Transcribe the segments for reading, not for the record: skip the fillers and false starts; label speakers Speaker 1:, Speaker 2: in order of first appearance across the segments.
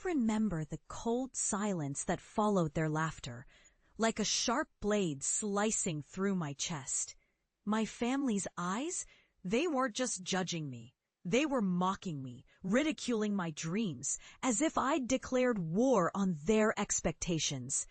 Speaker 1: remember the cold silence that followed their laughter, like a sharp blade slicing through my chest. My family's eyes, they weren't just judging me. They were mocking me, ridiculing my dreams, as if I'd declared war on their expectations.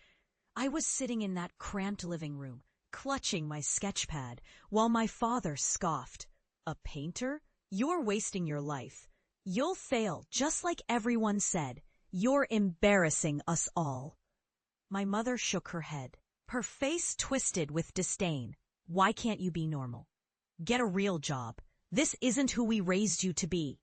Speaker 1: I was sitting in that cramped living room, clutching my sketchpad, while my father scoffed. "A painter? You're wasting your life. You'll fail, just like everyone said. You're embarrassing us all." My mother shook her head, her face twisted with disdain. "Why can't you be normal? Get a real job. This isn't who we raised you to be."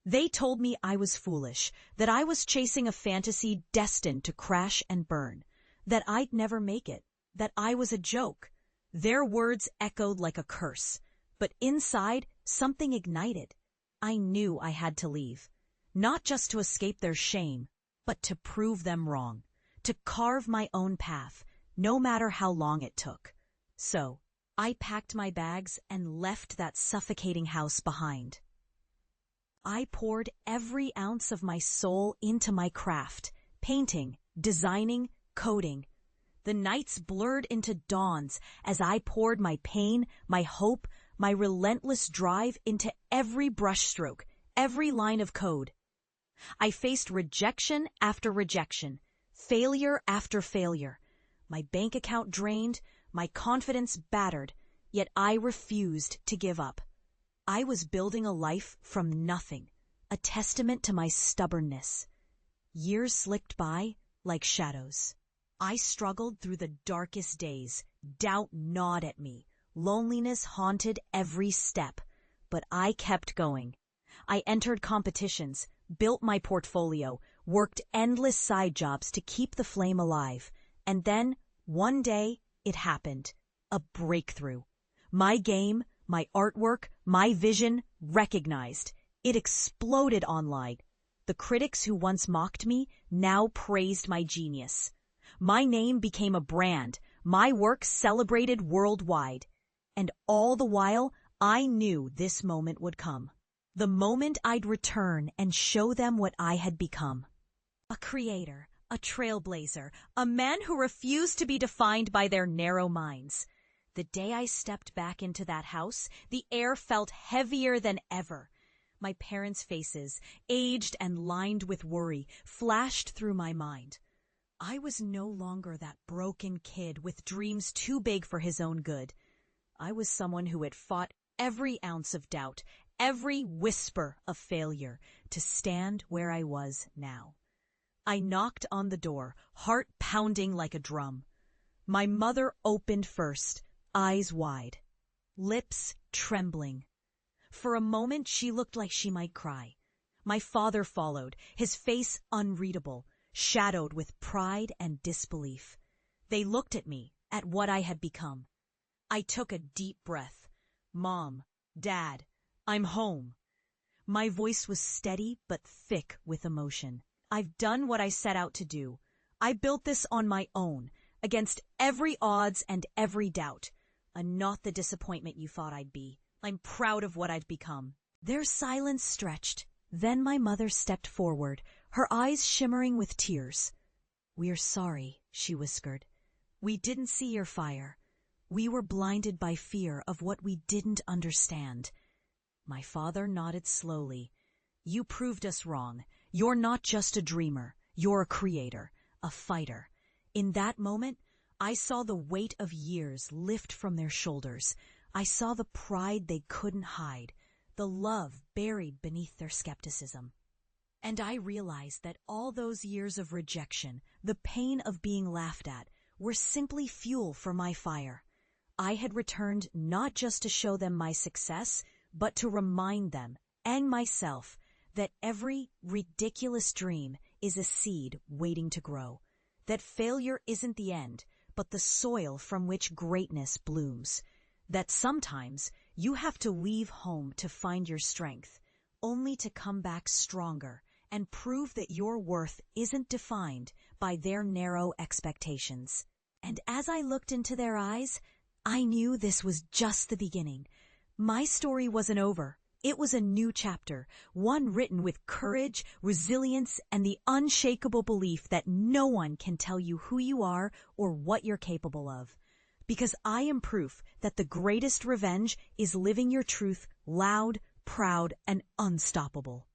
Speaker 1: They told me I was foolish, that I was chasing a fantasy destined to crash and burn, that I'd never make it, that I was a joke. Their words echoed like a curse, but inside, something ignited. I knew I had to leave, not just to escape their shame, but to prove them wrong, to carve my own path, no matter how long it took. So, I packed my bags and left that suffocating house behind. I poured every ounce of my soul into my craft, painting, designing, coding. The nights blurred into dawns as I poured my pain, my hope, my relentless drive into every brushstroke, every line of code. I faced rejection after rejection, failure after failure. My bank account drained, my confidence battered, yet I refused to give up. I was building a life from nothing, a testament to my stubbornness. Years slipped by like shadows. I struggled through the darkest days. Doubt gnawed at me. Loneliness haunted every step. But I kept going. I entered competitions, built my portfolio, worked endless side jobs to keep the flame alive. And then, one day, it happened. A breakthrough. My game, my artwork, my vision, recognized. It exploded online. The critics who once mocked me now praised my genius. My name became a brand, my work celebrated worldwide. And all the while, I knew this moment would come. The moment I'd return and show them what I had become. A creator, a trailblazer, a man who refused to be defined by their narrow minds. The day I stepped back into that house, the air felt heavier than ever. My parents' faces, aged and lined with worry, flashed through my mind. I was no longer that broken kid with dreams too big for his own good. I was someone who had fought every ounce of doubt, every whisper of failure, to stand where I was now. I knocked on the door, heart pounding like a drum. My mother opened first, eyes wide, lips trembling. For a moment she looked like she might cry. My father followed, his face unreadable, shadowed with pride and disbelief. They looked at me, at what I had become. I took a deep breath. "Mom, Dad, I'm home." My voice was steady but thick with emotion. "I've done what I set out to do. I built this on my own, against every odds and every doubt. I'm not the disappointment you thought I'd be. I'm proud of what I've become." Their silence stretched. Then my mother stepped forward, her eyes shimmering with tears. "We're sorry," she whispered. "We didn't see your fire. We were blinded by fear of what we didn't understand." My father nodded slowly. "You proved us wrong. You're not just a dreamer. You're a creator, a fighter." In that moment, I saw the weight of years lift from their shoulders. I saw the pride they couldn't hide, the love buried beneath their skepticism. And I realized that all those years of rejection, the pain of being laughed at, were simply fuel for my fire. I had returned not just to show them my success, but to remind them, and myself, that every ridiculous dream is a seed waiting to grow, that failure isn't the end, but the soil from which greatness blooms, that sometimes you have to leave home to find your strength, only to come back stronger and prove that your worth isn't defined by their narrow expectations. And as I looked into their eyes, I knew this was just the beginning. My story wasn't over. It was a new chapter, one written with courage, resilience, and the unshakable belief that no one can tell you who you are or what you're capable of. Because I am proof that the greatest revenge is living your truth loud, proud, and unstoppable.